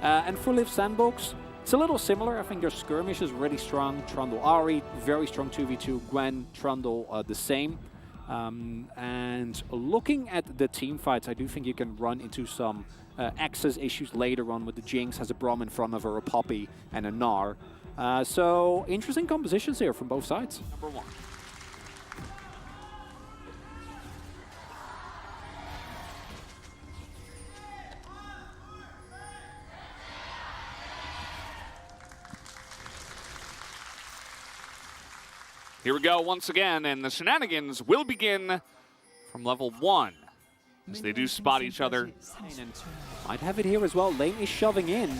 And for Liv Sandbox, it's a little similar. I think their skirmish is really strong. Trundle Ari, very strong 2v2. Gwen, Trundle, the same. And looking at the team fights, I do think you can run into some access issues later on with the Jinx has a Braum in front of her, a Poppy, and a Gnar. So interesting compositions here from both sides. Number 1. Here we go once again, and the shenanigans will begin from level 1 as they do spot each other. Might have it here as well. Lane is shoving in.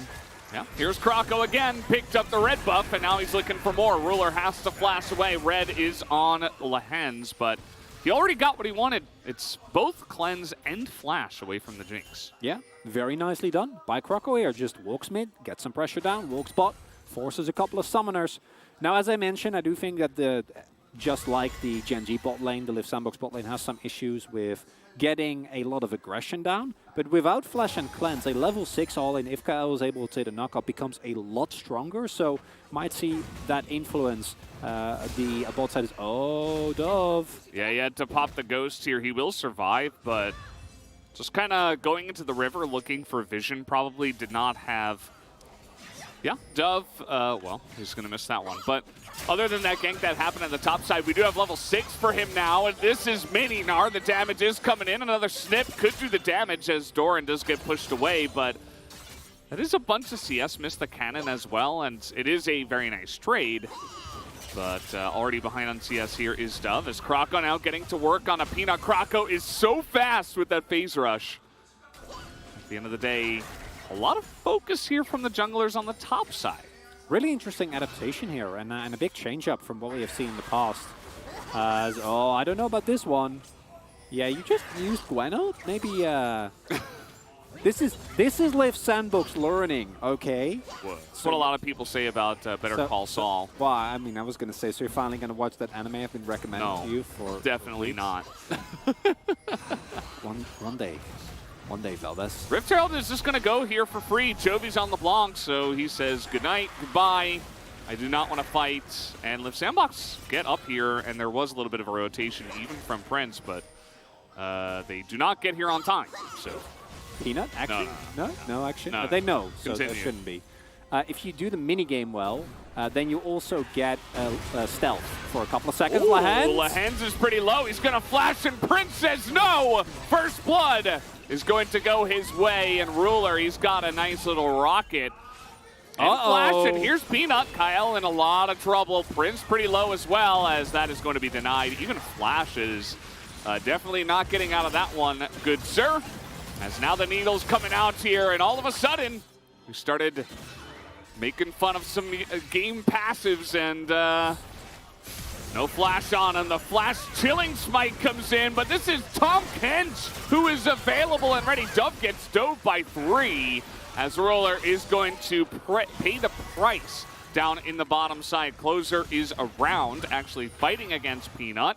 Yeah, here's Krako again, picked up the red buff, and now he's looking for more. Ruler has to flash away. Red is on Lehens, but he already got what he wanted. It's both cleanse and flash away from the Jinx. Yeah, very nicely done by Krako here. Just walks mid, gets some pressure down, walks bot, forces a couple of summoners. Now, as I mentioned, I do think that just like the Gen G bot lane, the Liv Sandbox bot lane has some issues with getting a lot of aggression down. But without Flash and Cleanse, a level 6 all-in, if Kyle is able to take the knockup, becomes a lot stronger. So might see that influence. The bot side is, oh, Dove. Yeah, he had to pop the Ghost here. He will survive, but just kind of going into the river looking for vision probably did not have... Yeah, Dove, well, he's going to miss that one. But other than that gank that happened on the top side, we do have level 6 for him now. And this is Mini Gnar. The damage is coming in. Another snip could do the damage as Doran does get pushed away. But that is a bunch of CS. Missed the cannon as well. And it is a very nice trade. But already behind on CS here is Dove. As Krako now getting to work on a Peanut. Krako is so fast with that phase rush. At the end of the day, a lot of focus here from the junglers on the top side. Really interesting adaptation here, and a big change-up from what we have seen in the past. Oh, I don't know about this one. Yeah, you just used Gwen. Maybe this is Liv Sandbox learning, okay? That's what a lot of people say about Better Call Saul. Well, I mean, I was going to say, so you're finally going to watch that anime I've been recommending to you for definitely weeks? Not. One day. One day, Valdez. Rift Herald is just going to go here for free. Jovi's on LeBlanc, so he says goodnight, goodbye. I do not want to fight. And Liv Sandbox get up here, and there was a little bit of a rotation even from Prince, but they do not get here on time. So Peanut, action? No action? No. But they know, so Continue. there shouldn't be. If you do the minigame well, then you also get stealth for a couple of seconds. Lehens is pretty low. He's going to flash, and Prince says no. First blood is going to go his way, and Ruler, he's got a nice little rocket. And Flash, and here's Peanut. Kyle in a lot of trouble. Prince pretty low as well, as that is going to be denied. Even Flash is definitely not getting out of that one, good sir. As now the needle's coming out here, and all of a sudden, we started making fun of some game passives, and no flash on, and the flash chilling smite comes in, but this is Tom Kent who is available and ready. Dove gets dove by 3 as Ruler is going to pay the price down in the bottom side. Closer is around, actually fighting against Peanut.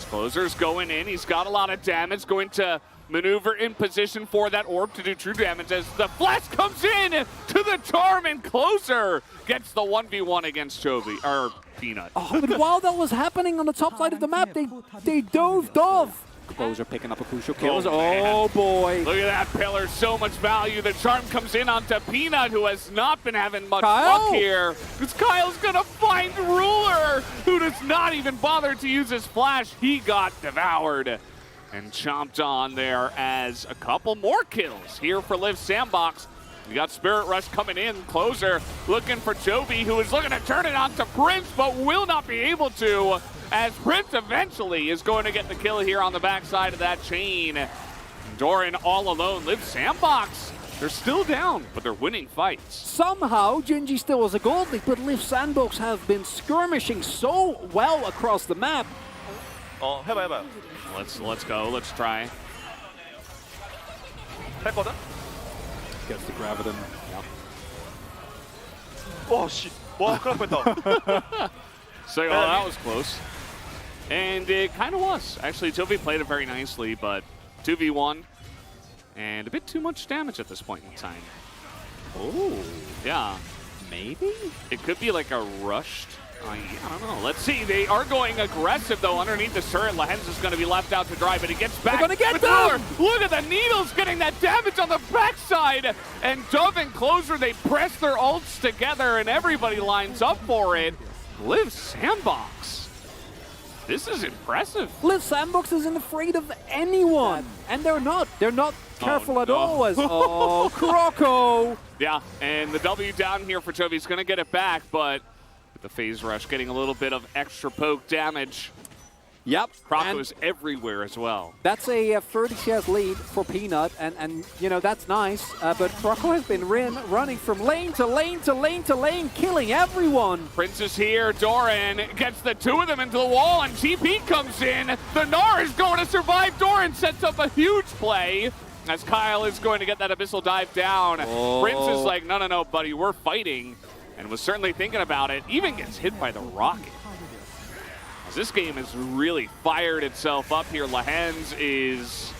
Closer's going in, he's got a lot of damage, going to maneuver in position for that orb to do true damage as the flash comes in to the charm, and Closer gets the 1v1 against Chovy, or Peanut. Oh, but while that was happening on the top side of the map, they dove Dove. Closer picking up a crucial kill. Oh boy. Look at that pillar, so much value. The charm comes in onto Peanut, who has not been having much luck here. Because Kyle's gonna find Ruler, who does not even bother to use his flash. He got devoured and chomped on there as a couple more kills here for Liv Sandbox. We got Spirit Rush coming in. Closer looking for Jovi, who is looking to turn it onto Prince, but will not be able to, as Prince eventually is going to get the kill here on the backside of that chain. Doran all alone. Liv Sandbox, they're still down, but they're winning fights. Somehow, Genji still has a gold lead, but Liv Sandbox have been skirmishing so well across the map. 어, 해봐. Let's go. Let's try. 했거든? Gets to Graviton. 와, 씨. 와, 큰일 날 뻔했다. So, oh, that was close. And it kind of was. Actually, Jovi played it very nicely, but 2v1 and a bit too much damage at this point in time. Oh, Yeah. maybe? It could be like a rushed. I don't know. Let's see. They are going aggressive, though, underneath the turret. Lahenz is going to be left out to dry, but he gets back. They're gonna get with them! Ruler. Look at the needles getting that damage on the backside. And Dove and Closer, they press their ults together, and everybody lines up for it. Liv Sandbox. This is impressive. Liv Sandbox isn't afraid of anyone. And they're not. They're not careful at all. As, oh, Croco. Yeah, and the W down here for Chovy. He's going to get it back, but with the phase rush getting a little bit of extra poke damage. Yep. Croco is everywhere as well. That's a 30 CS lead for Peanut, and you know, that's nice. But Croco has been running from lane to lane to lane to lane, killing everyone. Prince is here. Doran gets the two of them into the wall, and TP comes in. The Gnar is going to survive. Doran sets up a huge play as Kyle is going to get that Abyssal dive down. Oh. Prince is like, no, buddy, we're fighting, and was certainly thinking about it. Even gets hit by the rocket. This game has really fired itself up here. Lahenz is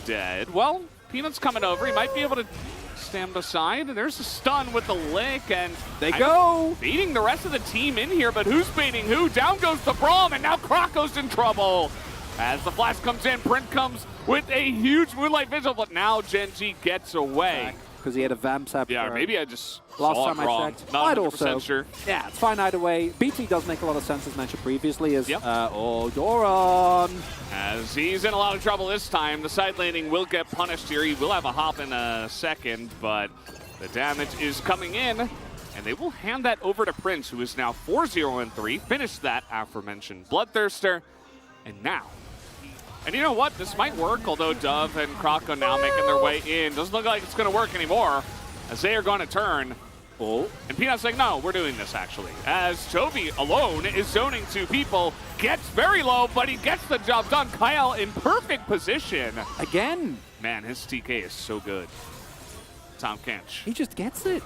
dead. Well, Peanut's coming over. He might be able to stand aside. There's a stun with the lick, and They go. beating the rest of the team in here, but who's baiting who? Down goes the Braum, and now Croco's in trouble. As the flash comes in, Print comes with a huge Moonlight Vigil, but now Gen G gets away. Because he had a Vamp Sap. Yeah, maybe I just Last saw time it I wrong. checked. Not I'd 100% also. sure. Yeah, it's fine either way. BT does make a lot of sense, as mentioned previously. Is Yep. oh, Doran. As he's in a lot of trouble this time, the side laning will get punished here. He will have a hop in a second, but the damage is coming in, and they will hand that over to Prince, who is now 4-0-3. Finished that aforementioned Bloodthirster, and now. And you know what? This might work, although Dove and Croco now making their way in. Doesn't look like it's going to work anymore, as they are going to turn. Oh. And Peanut's like, no, we're doing this, actually. As Chovy alone is zoning two people, gets very low, but he gets the job done. Kyle in perfect position. Again. Man, his TK is so good. Tom Kench. He just gets it.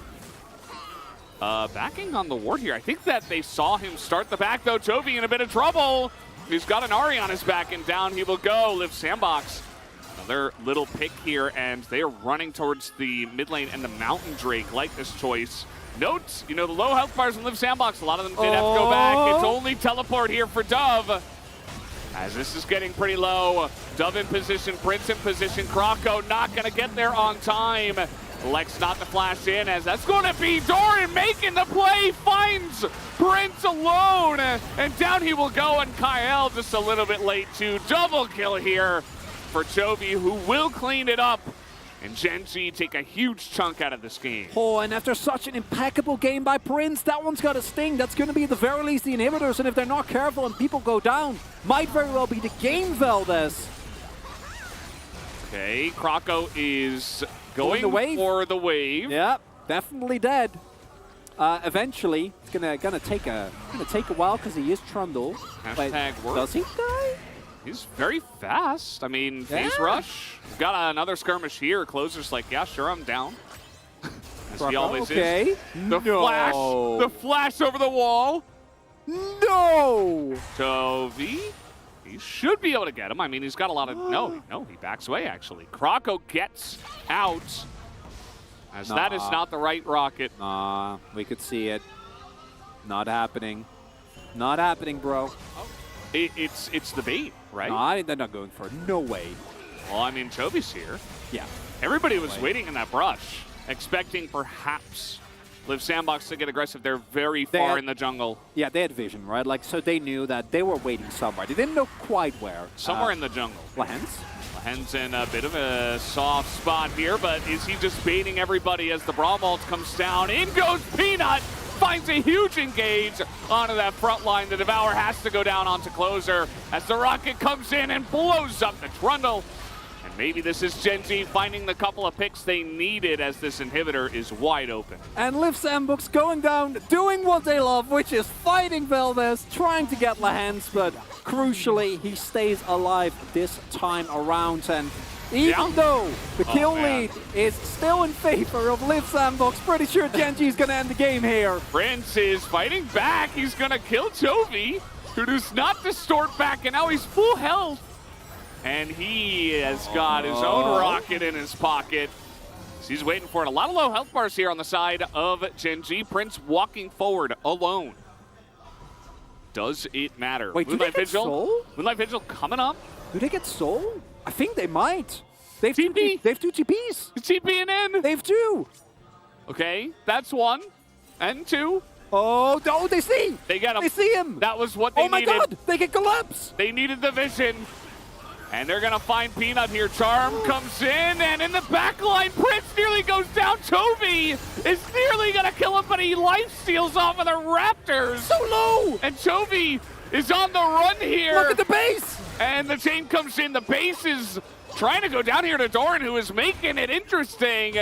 Backing on the ward here. I think that they saw him start the back, though. Chovy in a bit of trouble. He's got an Ahri on his back, and down he will go. Liv Sandbox. Another little pick here, and they are running towards the mid lane, and the Mountain Drake like this choice. Note, you know, the low health bars in Liv Sandbox, a lot of them did have to go back. It's only teleport here for Dove. As this is getting pretty low. Dove in position, Prince in position. Croco not going to get there on time. Lex not to flash in, as that's going to be Doran making the play. Finds Prince alone, and down he will go, and Kyle just a little bit late too. Double kill here for Chovy, who will clean it up. And Gen G take a huge chunk out of this game. Oh, and after such an impeccable game by Prince, that one's got a sting. That's going to be at the very least the inhibitors, and if they're not careful and people go down, might very well be the game, Valdez. Okay, Croco is going the wave. for the wave. Yeah, definitely dead. Eventually, it's gonna take a while because he is Trundle. Hashtag work. Does he die? He's very fast. I mean, phase Yeah. rush. Got another skirmish here. Closer's like, yeah, sure, I'm down. As he always okay. is. The flash over the wall. No! Chovy, he should be able to get him. I mean, he's got a lot of, no, he backs away, actually. Croco gets out, as that is not the right rocket. We could see it. Not happening. Not happening, bro. It's the bait, right? No, they're not going for it. No way. Well, I mean, Chovy's here. Yeah. Everybody was waiting in that brush, expecting perhaps Liv Sandbox to get aggressive. They're very far in the jungle. Yeah, they had vision, right? Like, so they knew that they were waiting somewhere. They didn't know quite where. Somewhere in the jungle. Lahenz? Lahenz in a bit of a soft spot here, but is he just baiting everybody as the Braum ult comes down? In goes Peanut! Finds a huge engage onto that front line. The Devour has to go down onto Closer as the rocket comes in and blows up the Trundle. And maybe this is Gen G finding the couple of picks they needed, as this inhibitor is wide open. And Liv Sandbox going down, doing what they love, which is fighting Valdez, trying to get Lahenz, but crucially, he stays alive this time around. And even though the kill lead is still in favor of Liv Sandbox, pretty sure Gen G is going to end the game here. Prince is fighting back. He's going to kill Chovy, who does not distort back, and now he's full health. And he has got his own rocket in his pocket. He's waiting for it. A lot of low health bars here on the side of Gen G. Prince walking forward alone. Does it matter? Wait, do they get Soul? Moonlight Vigil coming up. Do they get Soul? I think they might. They've TP. They've 2 TPs. TPing in. They've 2. Okay, that's 1 and 2. Oh, no, they see. They get him. They see him. That was what they needed. Oh my God, they get Collapse. They needed the vision. And they're going to find Peanut here. Charm comes in, and in the back line, Prince nearly goes down. Chovy is nearly going to kill him, but he life steals off of the Raptors. So low. And Chovy is on the run here. Look at the base. And the chain comes in. The base is trying to go down here to Doran, who is making it interesting.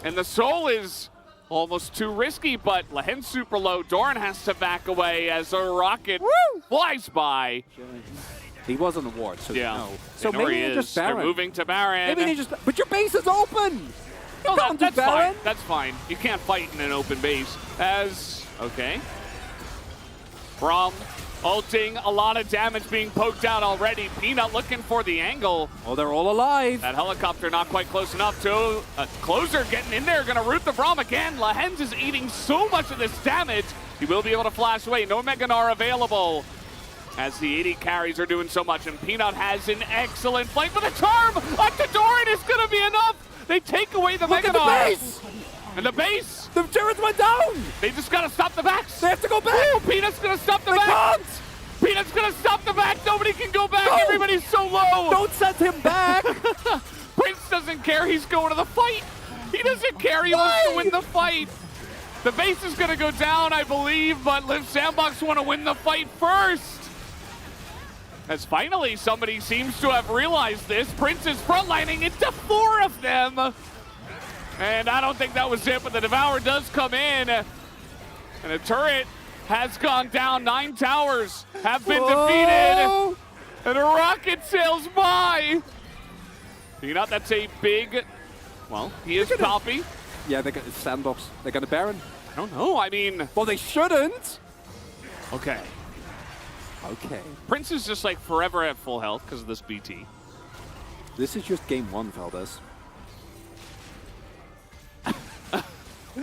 And the Soul is almost too risky, but Lahen's super low. Doran has to back away as a rocket flies by. He was on the ward, so yeah. no. So maybe maybe they just They're Baron. moving to Baron. Maybe they just. But your base is open. Oh, Can't do that's Baron. fine. That's fine. You can't fight in an open base. Okay. From ulting, a lot of damage being poked out already. Peanut looking for the angle. Oh, they're all alive. That helicopter not quite close enough to Closer getting in there, gonna root the Braum again. Lahens is eating so much of this damage. He will be able to flash away. No Meganar available, as the 80 carries are doing so much, and Peanut has an excellent flank, but the charm up to Doran is going to be enough. They take away the Look Meganar. at the base. And the base. The turrets went down. They just got to stop the backs. They have to go back. Ooh, Peanut's going to stop the They back. can't. Peanut's going to stop the back. Nobody can go back. No. Everybody's so low. Don't send him back. Prince doesn't care. He's going to the fight. He doesn't care. He wants to win the fight. The base is going to go down, I believe, but Live Sandbox want to win the fight first. As finally somebody seems to have realized this. Prince is frontlining into 4 of them. And I don't think that was it, but the Devourer does come in. And the turret has gone down. 9 towers have been defeated. And a rocket sails by. Peanut, that's a big, well, he is Poppy. Yeah, they got the Sandbox. They got a Baron. I don't know, I mean. Well, they shouldn't. Okay. Okay. Prince is just like forever at full health because of this BT. This is just game 1, Valdez.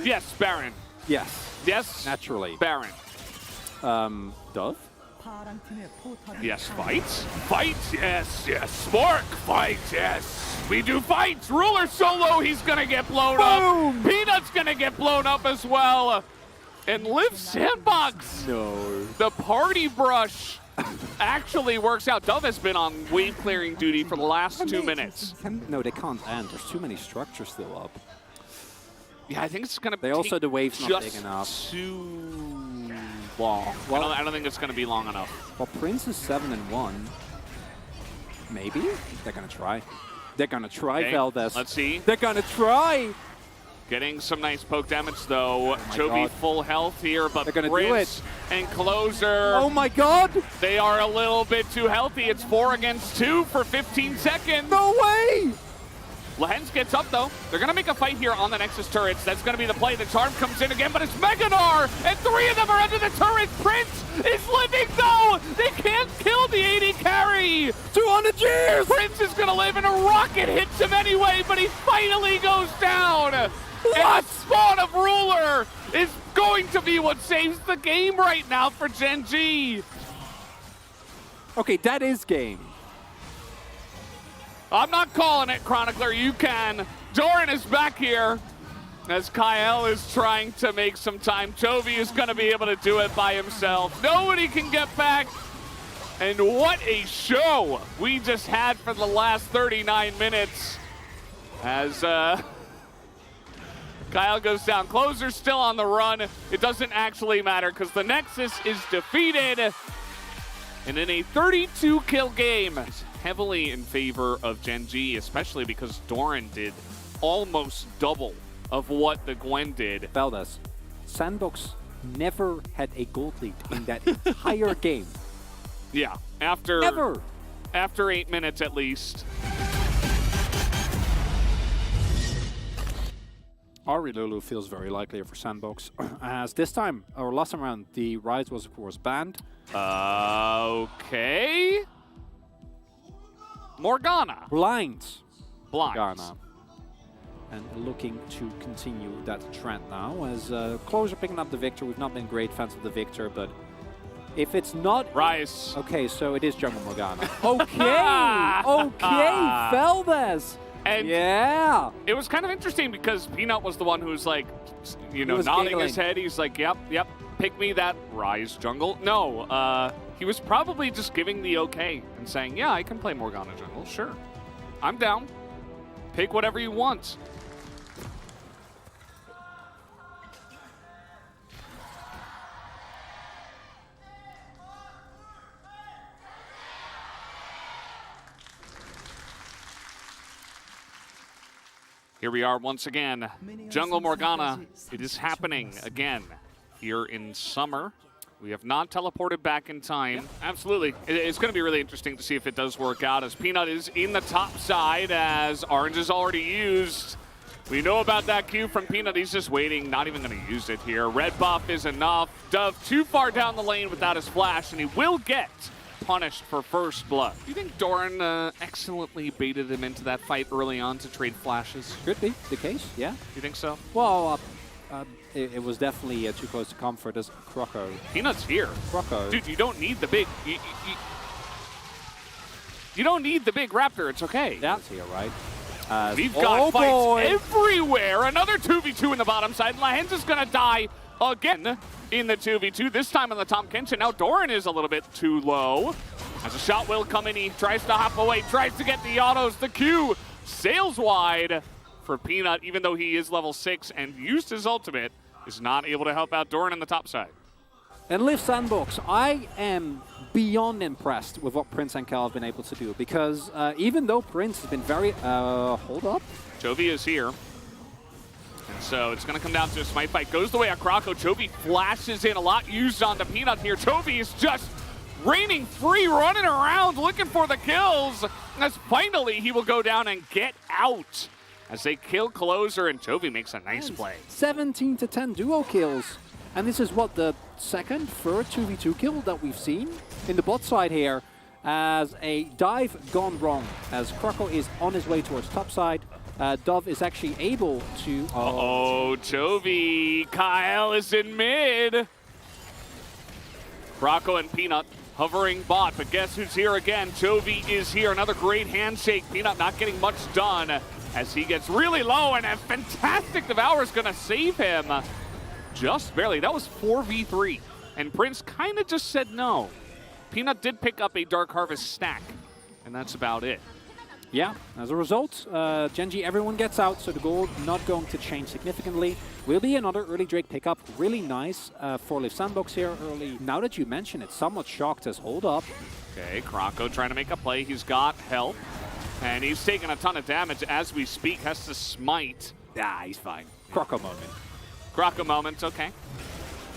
Yes, Baron. Yes. Yes. Naturally. Baron. Dove? Yes, fight. Fight, yes, yes. Spork, fight, yes. We do fights. Ruler solo, he's gonna get blown Boom. up. Peanut's gonna get blown up as well. And Live Sandbox. No. The party brush actually works out. Dove has been on wave clearing duty for the last 2 minutes. No, they can't end. There's too many structures still up. Yeah, I think it's gonna They also, the wave's not just big enough. too long. Well, I don't think it's gonna be long enough. Well, Prince is 7-1. Maybe? They're gonna try. They're gonna try, Okay, Valdez. let's see. They're gonna try! Getting some nice poke damage though. Chovy God. full health here, but They're gonna do Prince and Closer, Oh my God! they are a little bit too healthy. It's 4 against 2 for 15 seconds. No way! Lahens gets up though. They're gonna make a fight here on the Nexus turrets. That's gonna be the play. The charm comes in again, but it's Meganar, and 3 of them are under the turret. Prince is living though. They can't kill the 80 carry. 200 years! Prince is gonna live, and a rocket hits him anyway, but he finally goes down. And the spawn of Ruler is going to be what saves the game right now for Gen G. Okay, that is game. I'm not calling it, Chronicler. You can. Doran is back here as Kyle is trying to make some time. Chovy is going to be able to do it by himself. Nobody can get back. And what a show we just had for the last 39 minutes as Kyle goes down. Closer's still on the run. It doesn't actually matter because the Nexus is defeated. And in a 32-kill game, heavily in favor of Gen G, especially because Doran did almost double of what the Gwen did. Valdez, Sandbox never had a gold lead in that entire game. Yeah, after 8 minutes at least. Ari Lulu feels very likely for Sandbox, as this time, or last time around, the Rise was of course banned. Okay. Morgana. Blinds. Blinds. Morgana. and looking to continue that trend now. As Closer picking up the Victor. We've not been great fans of the Victor, but if it's not... Rise. Okay, so it is Jungle Morgana. Okay! Okay, Feldes! And yeah! it was kind of interesting because Peanut was the one who was like, you know, nodding giggling. his head. He's like, yep, pick me that Rise jungle. No, he was probably just giving the okay and saying, yeah, I can play Morgana jungle, sure. I'm down. Pick whatever you want. Here we are once again. Jungle Morgana. It is happening again here in summer. We have not teleported back in time. Yep. Absolutely. It's going to be really interesting to see if it does work out, as Peanut is in the top side, as Orange is already used. We know about that Q from Peanut. He's just waiting, not even going to use it here. Red buff is enough. Dove too far down the lane without his flash, and he will get punished for first blood. Do you think Doran excellently baited him into that fight early on to trade flashes? Could be the case, yeah. You think so? Well, it was definitely too close to comfort as Croco. Peanut's here. Croco. Dude, you don't need the big... You don't need the big Raptor. It's okay. Yeah, it's here, right? We've got fights everywhere. Another 2v2 in the bottom side. Lahens is going to die again in the 2v2, this time on the Tom Kenshin. Now Doran is a little bit too low. As a shot will come in, he tries to hop away, tries to get the autos. The Q sails wide for Peanut, even though he is level 6 and used his ultimate, is not able to help out Doran on the top side. And Liv Sandbox, I am beyond impressed with what Prince and Cal have been able to do, because even though Prince has been very... hold up. Chovy is here. And so it's going to come down to a smite fight. Goes the way of Croco. Chovy flashes in, a lot used on the Peanut here. Chovy is just reigning free, running around, looking for the kills. As finally he will go down and get out as they kill Closer, and Chovy makes a nice play. 17 to 10 duo kills. And this is what, the second, third 2v2 kill that we've seen in the bot side here, as a dive gone wrong, as Croco is on his way towards top side. Dove is actually able to... Oh, Chovy. Kyle is in mid. Croco and Peanut hovering bot, but guess who's here again? Chovy is here. Another great handshake. Peanut not getting much done as he gets really low, and a fantastic Devour is going to save him. Just barely. That was 4v3. And Prince kind of just said no. Peanut did pick up a Dark Harvest stack, and that's about it. Yeah, as a result, Genji, everyone gets out, so the goal not going to change significantly. Will be another early Drake pickup. Really nice for Liv Sandbox here early. Now that you mention it, somewhat shocked as hold up. Okay, Croco trying to make a play. He's got help, and he's taking a ton of damage as we speak. Has to smite. Ah, he's fine. Croco moment. Croco moment, okay.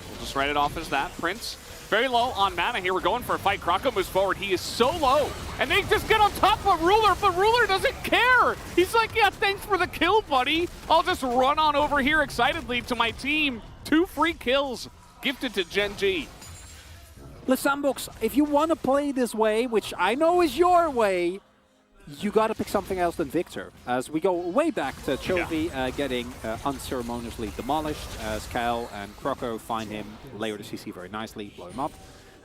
We'll just write it off as that. Prince, very low on mana here. We're going for a fight. Croco moves forward. He is so low. And they just get on top of Ruler, but Ruler doesn't care. He's like, yeah, thanks for the kill, buddy. I'll just run on over here excitedly to my team. 2 free kills gifted to Genji. Liv Sandbox, if you want to play this way, which I know is your way, you got to pick something else than Victor. As we go way back to Chovy getting unceremoniously demolished, as Kyle and Croco find him, layer the CC very nicely, blow him up.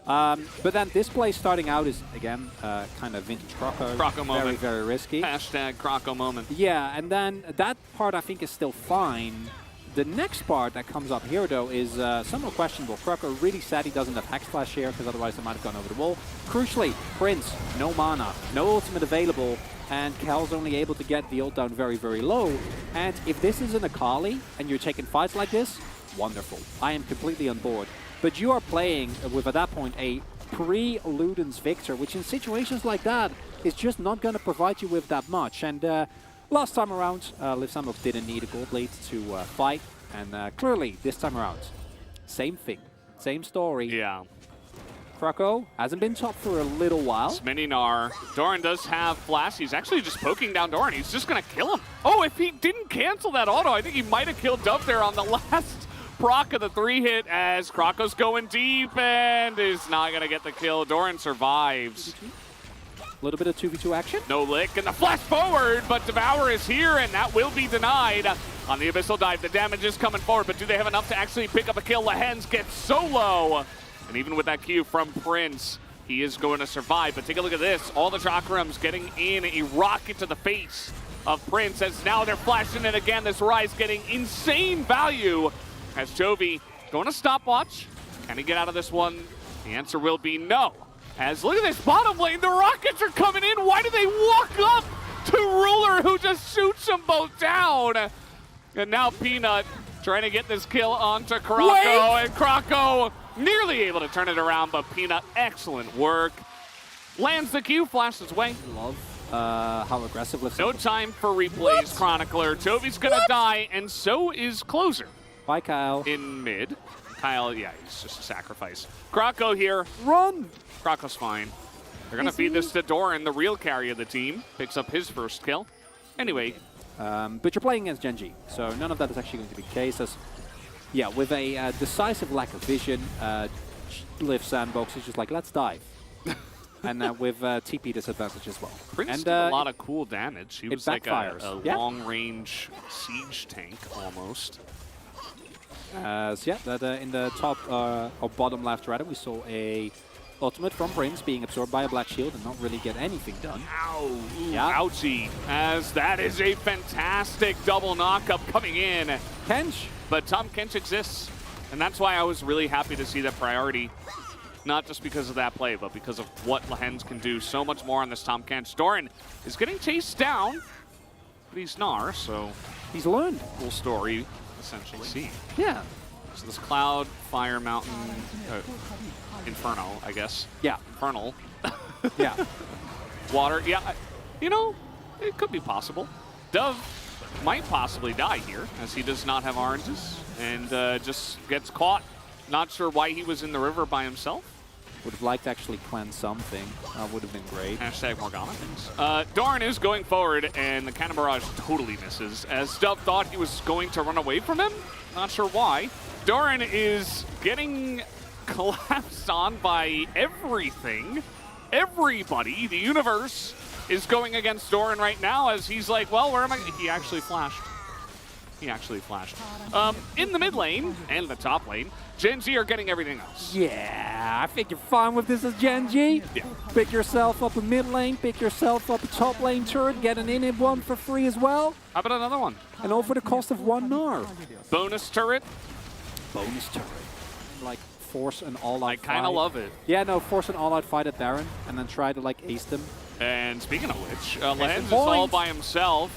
But then this play starting out is, again, kind of vintage Croco. Croco moment. Very, very risky. Hashtag Croco moment. Yeah, and then that part I think is still fine. The next part that comes up here, though, is somewhat questionable. Croco really sad he doesn't have Hex Flash here, because otherwise they might have gone over the wall. Crucially, Prince, no mana, no ultimate available, and Cal's only able to get the ult down very, very low. And if this is an Akali, and you're taking fights like this, wonderful. I am completely on board. But you are playing with, at that point, a pre-Ludens Victor, which in situations like that is just not going to provide you with that much. And last time around, Liv Sandbox didn't need a gold lead to fight, and clearly this time around, same thing, same story. Yeah. Croco hasn't been top for a little while. Smininar. Doran does have flash. He's actually just poking down Doran. He's just going to kill him. Oh, if he didn't cancel that auto, I think he might have killed Dove there on the last proc of the 3-hit, as Croco's going deep and is not going to get the kill. Doran survives. A little bit of 2v2 action. No lick, and the flash forward, but Devour is here, and that will be denied. On the Abyssal Dive, the damage is coming forward, but do they have enough to actually pick up a kill? Lehens gets solo. And even with that Q from Prince, he is going to survive. But take a look at this. All the Chakrams getting in a rocket to the face of Prince, as now they're flashing it again. This Rise getting insane value as Chovy going to stopwatch. Can he get out of this one? The answer will be no. As look at this bottom lane, the Rockets are coming in. Why do they walk up to Ruler, who just shoots them both down? And now Peanut trying to get this kill onto Kroko, and Kroko nearly able to turn it around, but Peanut, excellent work. Lands the Q, flashes away. Love how aggressive Lift No time for replays, Chronicler. Chovy's gonna die, and so is Closer. Bye, Kyle. In mid. Kyle, yeah, he's just a sacrifice. Kroko here. Run! Kroko's fine. They're gonna feed this to Doran, the real carry of the team. Picks up his first kill. Anyway. But you're playing against Gen.G, so none of that is actually going to be the case. As, yeah, with a decisive lack of vision, Lift Sandbox is just like, let's dive. And with TP disadvantage as well. Prince did a lot of cool damage. He was like a yeah. long-range siege tank, almost. So yeah, that, in the top or bottom left rather, we saw a ultimate from Prince being absorbed by a Black Shield and not really get anything done. Ow! Yeah. Ouchie! As that is a fantastic double knockup coming in. Kench! But Tahm Kench exists, and that's why I was really happy to see that priority. Not just because of that play, but because of what Lehens can do so much more on this Tahm Kench. Doran is getting chased down, but he's Gnar, so he's learned. Cool story, essentially. See. Yeah. So this Cloud, Fire, Mountain, Inferno, I guess. Yeah. Infernal. Yeah. Water. Yeah. You know, it could be possible. Dove might possibly die here, as he does not have oranges, and just gets caught. Not sure why he was in the river by himself. Would have liked to actually cleanse something. Would have been great. Hashtag Morgana things. Doran is going forward, and the Cannon Barrage totally misses, as Dove thought he was going to run away from him. Not sure why. Doran is getting collapsed on by everything. Everybody, the universe, is going against Doran right now, as he's like, well, where am I? He actually flashed. He actually flashed. In the mid lane and the top lane, Gen.G are getting everything else. Yeah, I think you're fine with this as Gen.G. Yeah. Pick yourself up a mid lane, pick yourself up a top lane turret, get an in one for free as well. How about another one? And all for the cost of 1 Gnar. Bonus turret. Bonus turret. Like, force an all-out I kind of love it. Yeah, no, force an all-out fight at Baron, and then try to, like, ace them. And speaking of which, Lehens is all by himself.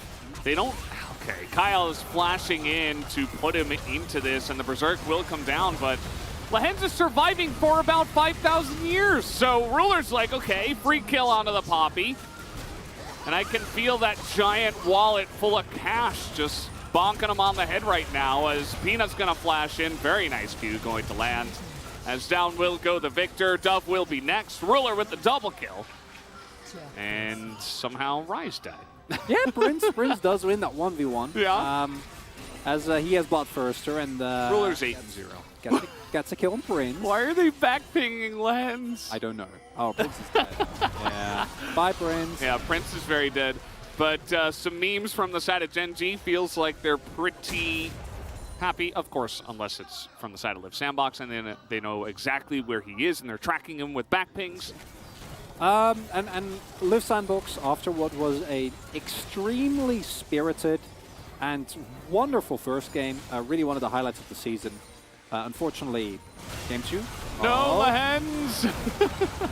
They don't... Okay, Kyle is flashing in to put him into this, and the Berserk will come down, but Lehens is surviving for about 5,000 years. So Ruler's like, okay, free kill onto the Poppy. And I can feel that giant wallet full of cash just bonking him on the head right now, as Peanut's going to flash in. Very nice Q going to land. As down will go the Victor. Dove will be next. Ruler with the double kill. And somehow Rise died. Yeah, Prince does win that 1v1. Yeah. As he has bot firster, and Ruler's 8-0. Gets a kill on Prince. Why are they back-pinging Lens? I don't know. Oh, Prince is dead. Yeah. Bye, Prince. Yeah, Prince is very dead. But some memes from the side of Gen.G feels like they're pretty happy, of course, unless it's from the side of Live Sandbox, and then they know exactly where he is, and they're tracking him with back pings. And Live Sandbox, after what was a extremely spirited and wonderful first game, really one of the highlights of the season. Unfortunately, game 2. No, Lehens!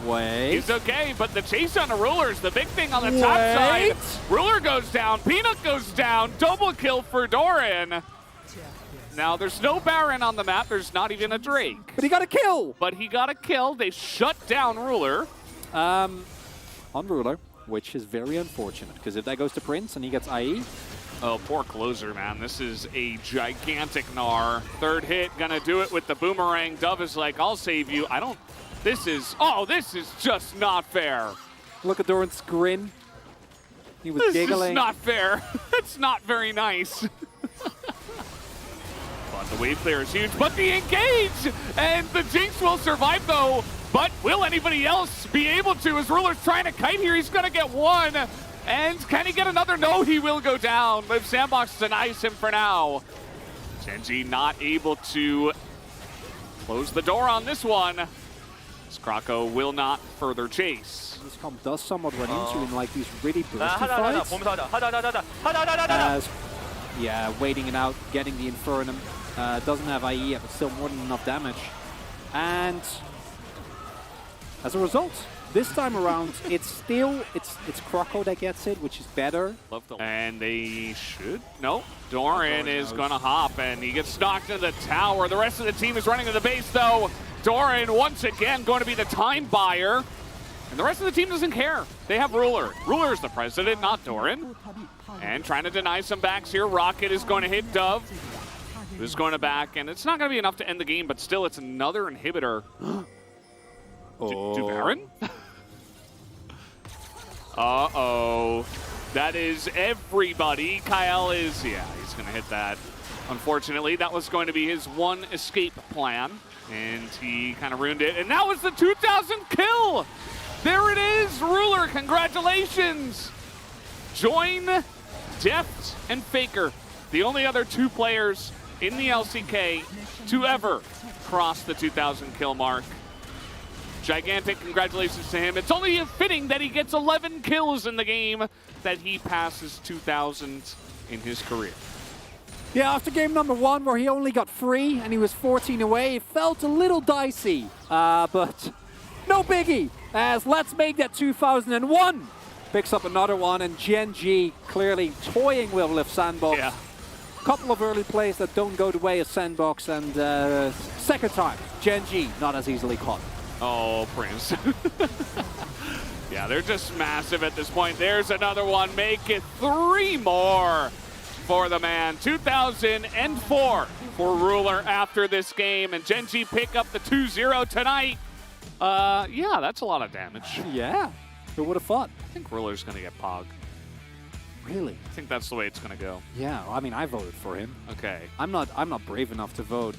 Wait. He's okay, but the chase on the Ruler is the big thing on the top side. Ruler goes down, Peanut goes down, double kill for Doran. Now, there's no Baron on the map, there's not even a Drake. But he got a kill! But he got a kill, they shut down Ruler. On Ruler, which is very unfortunate, because if that goes to Prince and he gets IE... Oh, poor Closer, man. This is a gigantic Gnar. Third hit, gonna do it with the boomerang. Dove is like, I'll save you. I don't... This is just not fair. Look at Doran's grin. He was giggling. This is not fair. It's not very nice. But the wave clear is huge, but the engage! And the Jinx will survive, though. But will anybody else be able to? As Ruler's trying to kite here, he's going to get one. And can he get another? No, he will go down. Live Sandbox denies him for now. Genji not able to close the door on this one. As Krako will not further chase. This comp does somewhat run into in like these really bursty 하다 fights. 보면서 하다. As, yeah, waiting it out, getting the Infernum. Doesn't have IE yet, but still more than enough damage. And as a result, this time around, it's Kroko that gets it, which is better. And they should. No, Doran is going to hop, and he gets knocked into the tower. The rest of the team is running to the base, though. Doran, once again, going to be the time buyer. And the rest of the team doesn't care. They have Ruler. Ruler's the president, not Doran. And trying to deny some backs here. Rocket is going to hit Dove. Who's going to back, and it's not going to be enough to end the game, but still, it's another inhibitor. Do Baron? Uh-oh. That is everybody. Kyle is, yeah, he's going to hit that. Unfortunately, that was going to be his one escape plan, and he kind of ruined it. And that was the 2,000 kill! There it is, Ruler, congratulations! Join Deft and Faker, the only other two players in the LCK to ever cross the 2,000 kill mark. Gigantic congratulations to him. It's only fitting that he gets 11 kills in the game that he passes 2,000 in his career. Yeah, after game number 1, where he only got 3 and he was 14 away, it felt a little dicey. But no biggie, as Let's Make That 2001 picks up another one, and Genji clearly toying with Lift Sandbox. Yeah. Couple of early plays that don't go the way of Sandbox, and second time, Genji not as easily caught. Oh, Prince. Yeah, they're just massive at this point. There's another one. Make it 3 more for the man. 2004 for Ruler after this game. And Genji pick up the 2-0 tonight. Yeah, that's a lot of damage. Yeah, who would have thought? I think Ruler's going to get Pog. Really? I think that's the way it's going to go. Yeah, I mean, I voted for him. Okay. I'm not brave enough to vote.